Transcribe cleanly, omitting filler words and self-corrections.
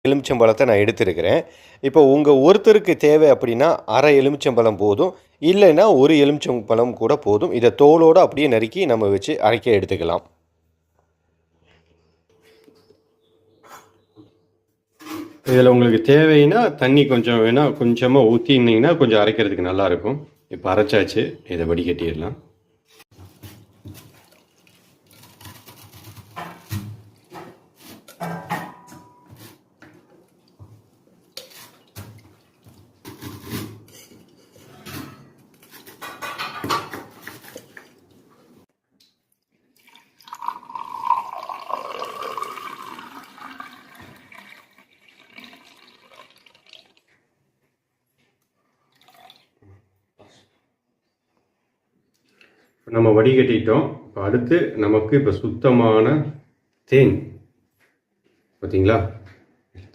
எலுமிச்சம்பழத்தை நான் எடுத்திருக்கிறேன். இப்போ உங்கள் ஒருத்தருக்கு தேவை அப்படின்னா அரை எலுமிச்சம்பழம் போதும், இல்லைன்னா ஒரு எலுமிச்சம்பழம் கூட போதும். இதை தோலோடு அப்படியே நறுக்கி நம்ம வச்சு அரைக்க எடுத்துக்கலாம். இதில் உங்களுக்கு தேவைன்னா தண்ணி கொஞ்சம் வேணால் கொஞ்சமாக ஊற்றினீங்கன்னா கொஞ்சம் அரைக்கிறதுக்கு நல்லாயிருக்கும். இப்போ அரைச்சாச்சு, இதை வடிகட்டிடலாம். நம்ம வடிகட்டிட்டோம். இப்போ அடுத்து நமக்கு இப்போ சுத்தமான தேன் பார்த்தீங்களா,